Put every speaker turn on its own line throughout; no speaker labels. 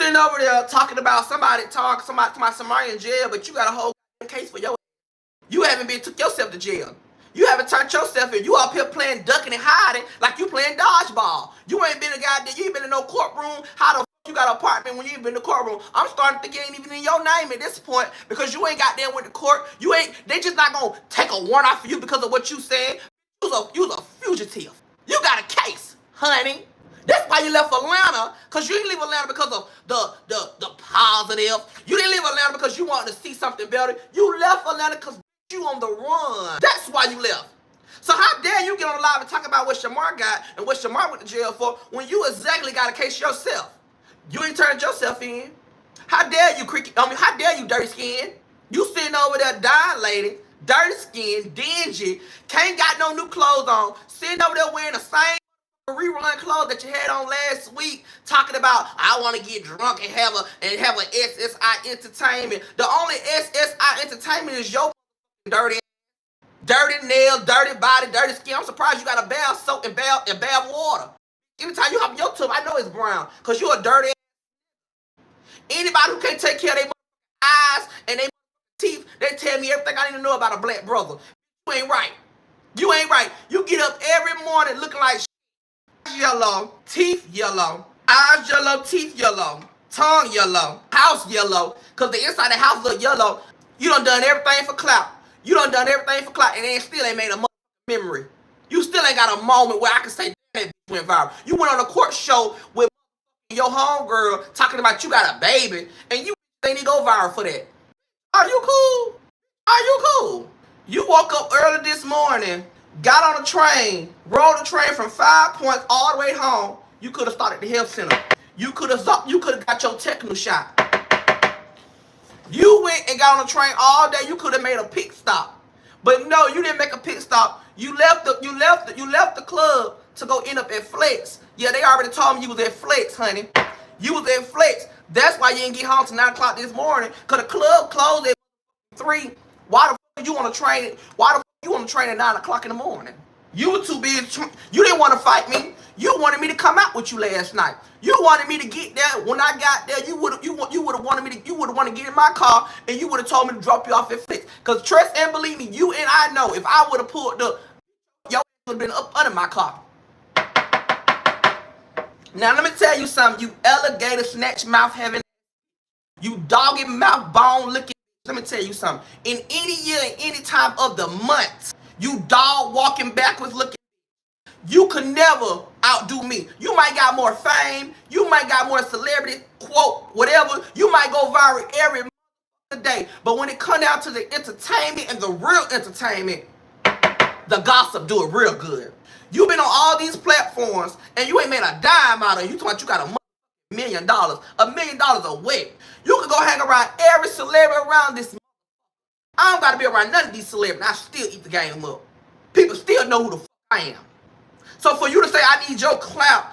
sitting over there talking about somebody somebody in jail, but you got a whole case for your. You haven't been took yourself to jail. You haven't turned yourself in. You up here playing ducking and hiding like you playing dodgeball. You ain't been a goddamn. You ain't been in no courtroom. How the fuck you got an apartment when you ain't been in the courtroom? I'm starting to think it ain't even in your name at this point because you ain't got there with the court. You ain't. They just not gonna take a warrant out for you because of what you said. You was a fugitive. You got a case, honey. That's why you left Atlanta, because you didn't leave Atlanta because of the positive. You didn't leave Atlanta because you wanted to see something better. You left Atlanta because you on the run. That's why you left. So how dare you get on live and talk about what Shamar got and what Shamar went to jail for when you exactly got a case yourself? You ain't turned yourself in. How dare you, how dare you, dirty skin? You sitting over there dying, lady. Dirty skin, dingy, can't got no new clothes on, sitting over there wearing the same rerun clothes that you had on last week, talking about I want to get drunk and have a SSI entertainment. The only SSI entertainment is your dirty nails, dirty body, dirty skin. I'm surprised you got a bath soap and bath water. Anytime you hop in your tub, I know it's brown, because you're a dirty. Anybody who can't take care of their eyes and their teeth, they tell me everything I need to know about a black brother. You ain't right. You ain't right. You get up every morning looking like yellow, teeth yellow, eyes yellow, teeth yellow, tongue yellow, house yellow, because the inside of the house look yellow. You done everything for clout. You done everything for clout, and still ain't made a memory. You still ain't got a moment where I can say that went viral. You went on a court show with your homegirl talking about you got a baby, and you ain't even go viral for that. Are you cool? Are you cool? You woke up early this morning, got on a train, rode the train from 5 Points all the way home. You could have started the health center. You could have got your techno shot. You went and got on a train all day. You could have made a pit stop, but no, you didn't make a pit stop. You left the club to go end up at Flex. Yeah, they already told me you was at Flex, honey. You was at Flex. That's why you didn't get home till 9 o'clock this morning, because the club closed at 3. Why the fuck you on a train? Why the fuck you on a train at 9 o'clock in the morning? You were too busy. You didn't want to fight me. You wanted me to come out with you last night. You wanted me to get there. When I got there, you would have wanted me to. You would have wanted to get in my car, and you would have told me to drop you off at Flex. Cause trust and believe me, you and I know if I would have pulled up, your would have been up under my car. Now let me tell you something. You alligator snatch mouth having, you doggy mouth bone looking. Let me tell you something. In any year, in any time of the month, you dog walking backwards looking, you could never outdo me. You might got more fame. You might got more celebrity, quote, whatever. You might go viral every day. But when it come down to the entertainment and the real entertainment, the gossip do it real good. You've been on all these platforms and you ain't made a dime out of it. You talking about you got $1 million. $1 million a week. You can go hang around every celebrity around this. I don't gotta be around none of these celebrities. I still eat the game up. People still know who the fuck I am. So for you to say I need your clout,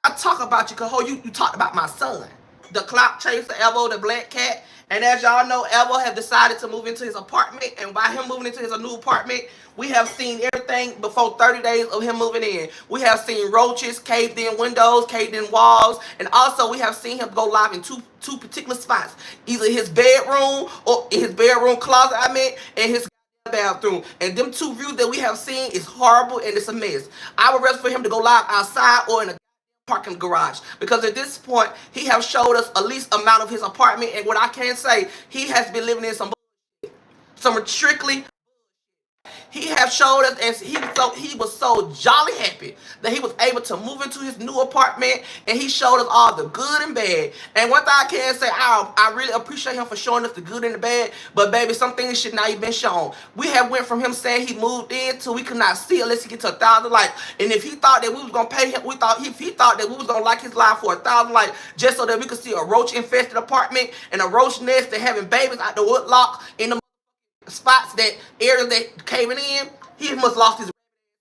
I talk about you because you talked about my son. The clout chaser, Alvo, the black cat. And as y'all know, Alvo has decided to move into his apartment. And by him moving into his new apartment, we have seen everything before 30 days of him moving in. We have seen roaches, caved in windows, caved in walls. And also we have seen him go live in two particular spots. Either his bedroom or in his bedroom closet, and his bathroom. And them two views that we have seen is horrible and it's a mess. I would rather for him to go live outside or in a parking garage, because at this point he has showed us at least amount of his apartment, and what I can say, he has been living in some strictly. He has showed us, and he was so jolly happy that he was able to move into his new apartment, and he showed us all the good and bad. And one thing I can say, I really appreciate him for showing us the good and the bad, but baby, some things should not even been shown. We have went from him saying he moved in to we could not see unless he get to 1,000 likes. And if he thought that we was gonna pay him, if he thought that we was gonna like his life for 1,000 likes just so that we could see a roach infested apartment and a roach nest and having babies out the woodlock in the spots, that areas that caving in, he must lost his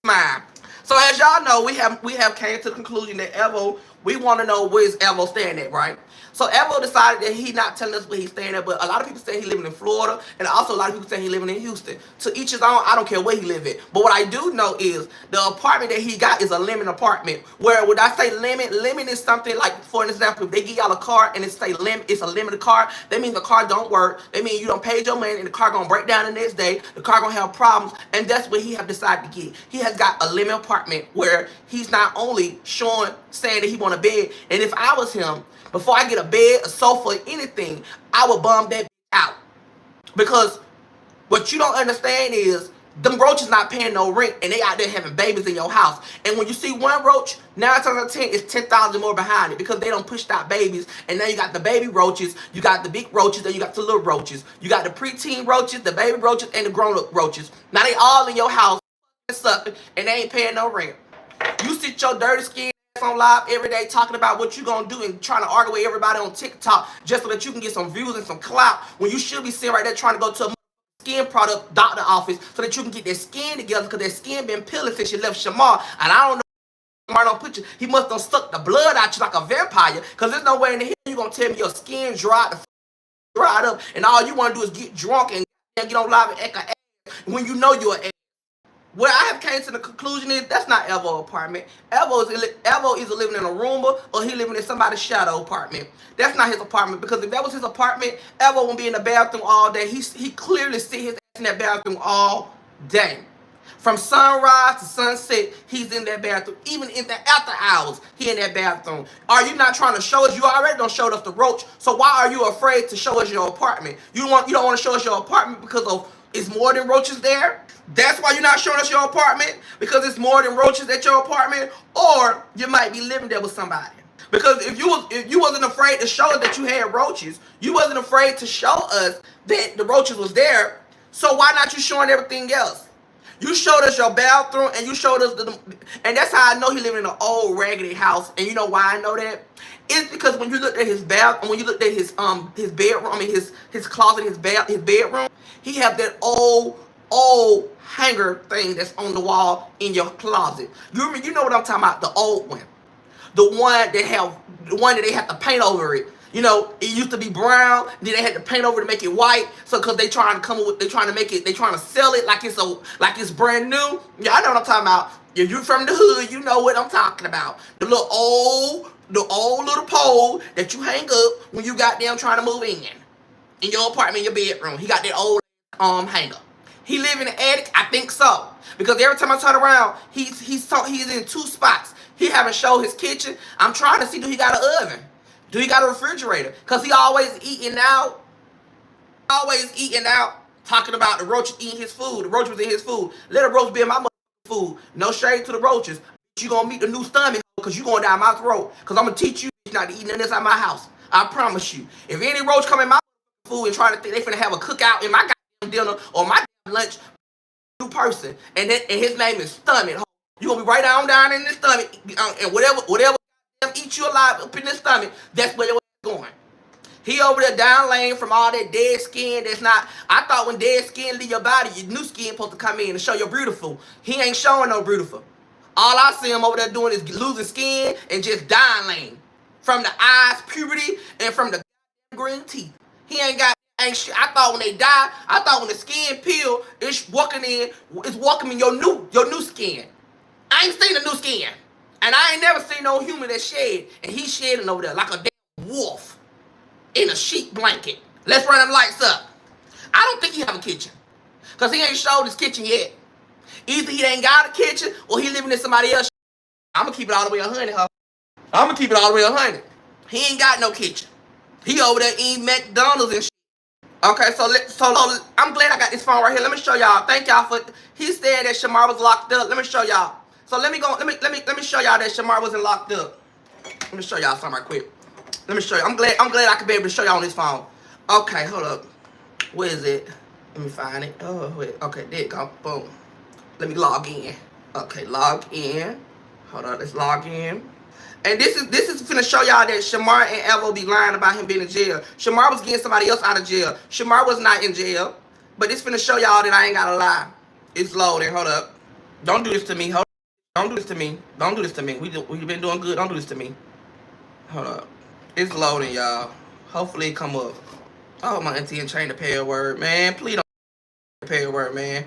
mind. So as y'all know, we have came to the conclusion that Alvo we want to know where's Alvo staying at, right? So Alvo decided that he's not telling us where he's staying at, but a lot of people say he's living in Florida, and also a lot of people say he's living in Houston. To each his own. I don't care where he live at. But what I do know is the apartment that he got is a lemon apartment. Where when I say lemon is something like, for an example, if they give y'all a car and it say lemon, it's a limited car, that means the car don't work. That means you don't pay your money and the car gonna break down the next day. The car gonna have problems, and that's what he have decided to get. He has got a lemon apartment where he's not only saying that he want a bed, and if I was him, before I get a bed, a sofa, anything, I would bum that out. Because what you don't understand is them roaches not paying no rent, and they out there having babies in your house. And when you see one roach, 9 times out of 10, it's 10,000 more behind it, because they don't push out babies. And now you got the baby roaches, you got the big roaches, and you got the little roaches. You got the preteen roaches, the baby roaches, and the grown-up roaches. Now they all in your house, sucking, and they ain't paying no rent. You sit your dirty skin on live every day talking about what you gonna do and trying to argue with everybody on TikTok just so that you can get some views and some clout, when you should be sitting right there trying to go to a skin product doctor office so that you can get their skin together, because their skin been peeling since you left Shamar. And I don't know, Shamar don't put you, he must have sucked the blood out you like a vampire, because there's no way in the hell you gonna tell me your skin dried up and all you want to do is get drunk and get on live and act an ass when you know you're an ass. Where I have came to the conclusion is that's not Alvo's apartment. Alvo is either living in a Roomba or he living in somebody's shadow apartment. That's not his apartment, because if that was his apartment, Alvo wouldn't be in the bathroom all day. He clearly sit his ass in that bathroom all day. From sunrise to sunset, he's in that bathroom. Even in the after hours, he in that bathroom. Are you not trying to show us? You already don't show us the roach. So why are you afraid to show us your apartment? You don't want to show us your apartment because of it's more than roaches there? That's why you're not showing us your apartment? Because it's more than roaches at your apartment? Or you might be living there with somebody. Because if you wasn't afraid to show us that you had roaches, you wasn't afraid to show us that the roaches was there, so why not you showing everything else? You showed us your bathroom, and you showed us and that's how I know he living in an old raggedy house. And you know why I know that? It's because when you looked at his bathroom, when you looked at his bedroom, I mean his closet, his bedroom, he have that old hanger thing that's on the wall in your closet. You know what I'm talking about? The old one, the one that they have to paint over it. You know, it used to be brown, then they had to paint over to make it white. So, cause they trying to sell it like it's brand new. Yeah, I know what I'm talking about. If you're from the hood, you know what I'm talking about. The old little pole that you hang up when you got them trying to move in your apartment, your bedroom. He got that old hanger. He live in the attic? I think so. Because every time I turn around, he's in 2 spots. He haven't showed his kitchen. I'm trying to see, do he got an oven? Do he got a refrigerator? Because he always eating out. Talking about the roaches eating his food. The roach was in his food. Let a roach be in my food. No shade to the roaches. You gonna meet the new stomach because you going down my throat. Because I'm gonna teach you not to eat none of this out my house. I promise you. If any roach come in my food and try to think they finna have a cookout in my goddamn dinner or my lunch, new person, and his name is Stomach. You gonna be right down in the stomach, and whatever eat you alive up in the stomach, that's where you're going. He over there down lane from all that dead skin that's not. I thought when dead skin leave your body, your new skin supposed to come in and show you're beautiful. He ain't showing no beautiful. All I see him over there doing is losing skin and just dying lane. From the eyes, puberty, and from the green teeth. He ain't shit. I thought when they die, I thought when the skin peel, it's walking in your new skin. I ain't seen the new skin. And I ain't never seen no human that shed. And he's shedding over there like a damn wolf in a sheet blanket. Let's run them lights up. I don't think he have a kitchen. Because he ain't showed his kitchen yet. Either he ain't got a kitchen or he living in somebody else's. I'm going to keep it all the way 100, huh? I'm going to keep it all the way 100. He ain't got no kitchen. He over there eating McDonald's and shit. Okay, so I'm glad I got this phone right here. Let me show y'all. Thank y'all for. He said that Shamar was locked up. Let me show y'all. So let me show y'all that Shamar wasn't locked up. Let me show y'all something right quick. Let me show you. I'm glad I could be able to show y'all on this phone. Okay, hold up. Where is it? Let me find it. Oh wait. Okay, there it go. Boom. Let me log in. Okay, log in. Hold on. Let's log in. And this is finna show y'all that Shamar and Alvo be lying about him being in jail. Shamar was getting somebody else out of jail. Shamar was not in jail. But this finna show y'all that I ain't gotta lie. It's loading. Hold up. Don't do this to me. Don't do this to me. Don't do this to me. We've been doing good. Don't do this to me. Hold up. It's loading, y'all. Hopefully it come up. Oh, my auntie and train the pay word, man. Please don't pay word, man.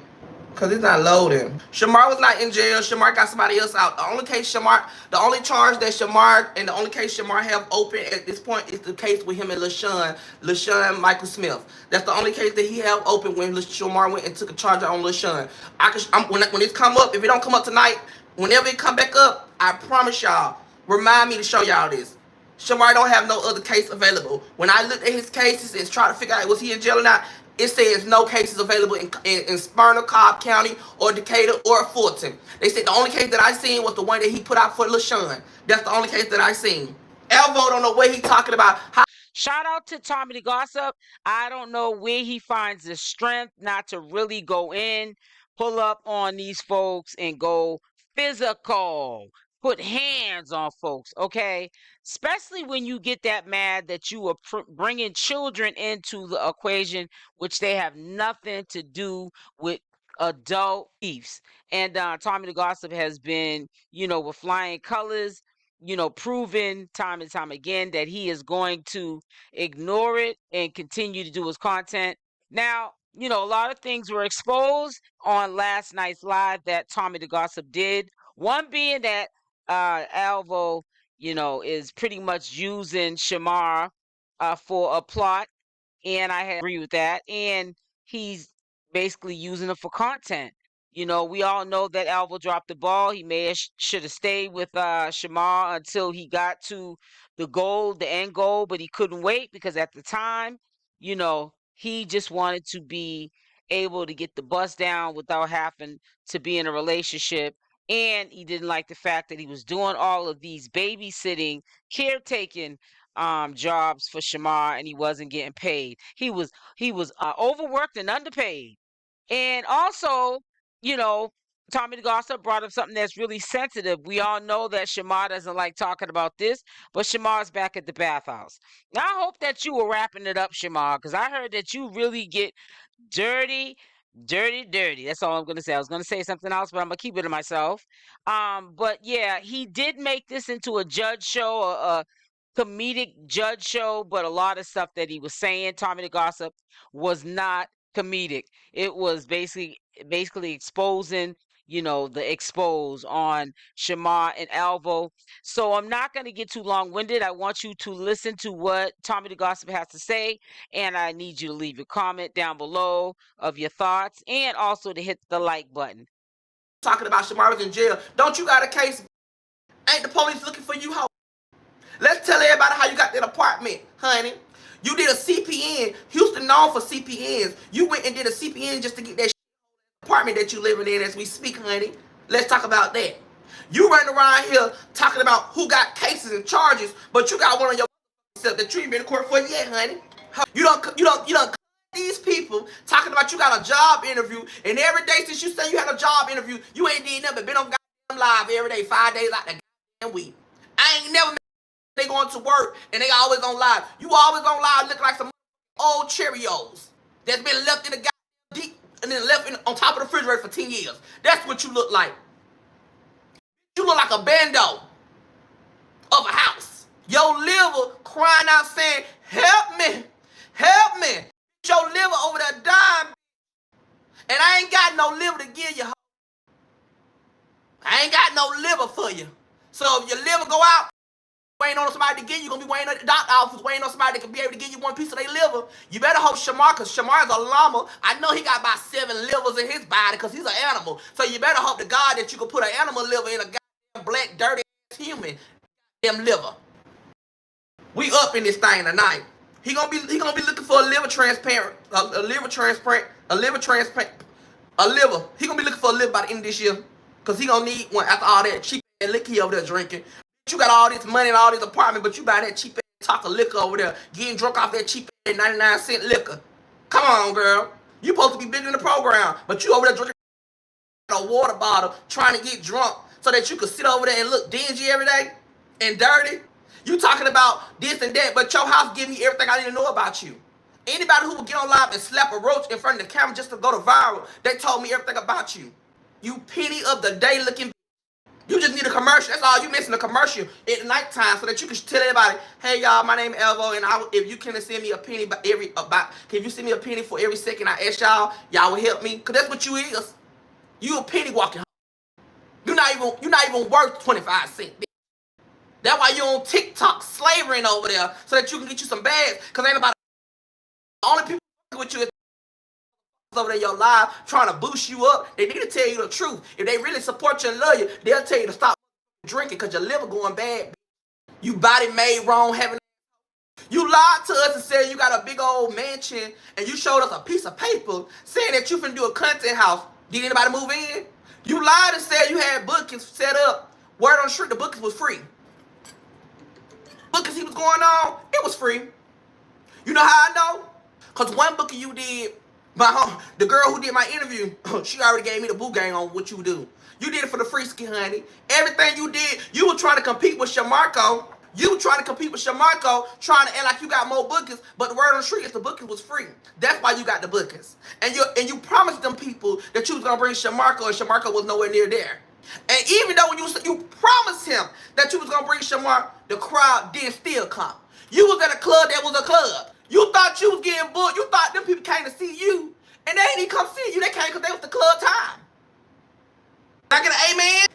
Cause it's not loading. Shamar was not in jail. Shamar got somebody else out. The only charge that Shamar and the only case Shamar have open at this point is the case with him and LaShawn Michael Smith. That's the only case that he have open when Shamar went and took a charge on LaShawn. When it come up, if it don't come up tonight, whenever it come back up, I promise y'all, remind me to show y'all this. Shamar don't have no other case available. When I looked at his cases and tried to figure out was he in jail or not, it says no cases available in Spunner, Cobb County, or Decatur, or Fulton. They said the only case that I seen was the one that he put out for LaShawn. That's the only case that I seen. Alvo don't know what he talking about.
Shout out to Tommythegossip. I don't know where he finds the strength not to really go in, pull up on these folks, and go physical. Put hands on folks, okay? Especially when you get that mad that you are bringing children into the equation, which they have nothing to do with adult thieves. And Tommythegossip has been, with flying colors, proven time and time again that he is going to ignore it and continue to do his content. Now, a lot of things were exposed on last night's live that Tommythegossip did. One being that Alvo, is pretty much using Shamar for a plot, and I agree with that. And he's basically using it for content. We all know that Alvo dropped the ball. He should have stayed with Shamar until he got to the end goal, but he couldn't wait because at the time, he just wanted to be able to get the bus down without having to be in a relationship. And he didn't like the fact that he was doing all of these babysitting, caretaking jobs for Shamar, and he wasn't getting paid. He was overworked and underpaid. And also, Tommythegossip brought up something that's really sensitive. We all know that Shamar doesn't like talking about this, but Shamar's back at the bathhouse. Now, I hope that you were wrapping it up, Shamar, because I heard that you really get dirty. That's all I'm going to say. I was going to say something else, but I'm going to keep it to myself. But yeah, he did make this into a judge show, a comedic judge show, but a lot of stuff that he was saying, Tommythegossip, was not comedic. It was basically exposing, the expose on Shamar and Alvo. So I'm not going to get too long-winded. I want you to listen to what Tommythegossip has to say, and I need you to leave your comment down below of your thoughts, and also to hit the like button.
Talking about Shamar was in jail. Don't you got a case? Ain't the police looking for you, ho? Let's tell everybody how you got that apartment, honey. You did a CPN. Houston known for CPNs. You went and did a CPN just to get that apartment that you living in as we speak, honey. Let's talk about that. You running around here talking about who got cases and charges, but you got one of your self that you ain't been in court for yet, honey. You don't these people talking about you got a job interview, and every day since you say you had a job interview, you ain't did nothing but been on goddamn live every day, 5 days out the goddamn week. I ain't never met they going to work and they always on live. You always on live looking like some old Cheerios that's been left in the goddamn deep and then left on top of the refrigerator for 10 years. That's what you look like. You look like a bando of a house. Your liver crying out saying, help me, help me. Your liver over there dying, and I ain't got no liver to give you. I ain't got no liver for you. So if your liver go out, waiting on somebody to get you, you're going to be waiting at the doctor office, waiting on somebody that can be able to give you one piece of their liver. You better hope Shamar, because Shamar is a llama. I know he got about 7 livers in his body because he's an animal. So you better hope to God that you can put an animal liver in a goddamn black, dirty ass human damn liver. We up in this thing tonight. He gonna be looking for a liver transplant, a liver. He gonna be looking for a liver by the end of this year, cause he gonna need one after all that cheap ass liquor he over there drinking. You got all this money and all this apartment, but you buy that cheap ass talk of liquor over there, getting drunk off that cheap ass 99-cent liquor. Come on, girl. You supposed to be bigger in the program, but you over there drinking a water bottle, trying to get drunk so that you could sit over there and look dingy every day and dirty. You talking about this and that, but your house give me everything I need to know about you. Anybody who would get on live and slap a roach in front of the camera just to go to viral, they told me everything about you. You penny of the day looking. You just need a commercial. That's all you missing, a commercial at nighttime so that you can tell everybody, hey y'all, my name is Alvo, and if you can send me a penny can you send me a penny for every second I ask y'all, y'all will help me. Cause that's what you is. You a penny walking. You're not even worth 25 cents. That's why you on TikTok slavering over there so that you can get you some bags. Cause ain't nobody. The only people with you is over there in your live trying to boost you up. They need to tell you the truth. If they really support you and love you, they'll tell you to stop drinking because your liver going bad. You body made wrong having. You lied to us and said you got a big old mansion and you showed us a piece of paper saying that you finna do a content house. Did anybody move in? You lied and said you had bookings set up. Word on the street, the bookings was free. Bookings he was going on, it was free. You know how I know? Because one booking you did, the girl who did my interview, she already gave me the boo gang on what you do. You did it for the free ski, honey. Everything you did, you were trying to compete with Shamarco. You were trying to compete with Shamarco, trying to act like you got more bookings, but the word on the street is the bookings was free. That's why you got the bookings. And you promised them people that you was gonna bring Shamarco, and Shamarco was nowhere near there. And even though when you promised him that you was gonna bring Shamar, the crowd didn't still come. You was at a club that was a club. You thought you was getting booked. You thought them people came to see you, and they ain't even come see you. They came because they was the club time. Can I get an amen?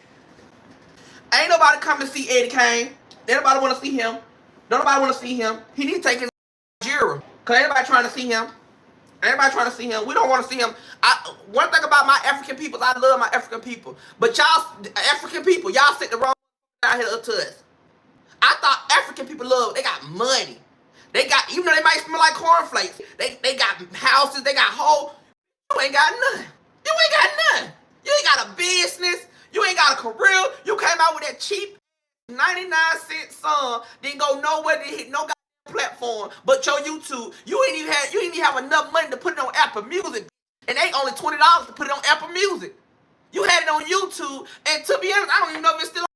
Ain't nobody come to see Eddie Kane. Ain't nobody want to see him. Don't nobody want to see him. He need to take his Nigeria. Because ain't nobody trying to see him. Everybody trying to see him. We don't want to see him. One thing about my African people, I love my African people. But y'all, African people, y'all sit the wrong out here up to us. I thought African people love, they got money. They got, even though they might smell like cornflakes, they got houses, they got whole, you ain't got nothing. You ain't got nothing. You ain't got a business. You ain't got a career. You came out with that cheap 99-cent song, didn't go nowhere, didn't hit no platform but your YouTube. You ain't even have enough money to put it on Apple Music, and they only $20 to put it on Apple Music. You had it on YouTube, and to be honest, I don't even know if it's still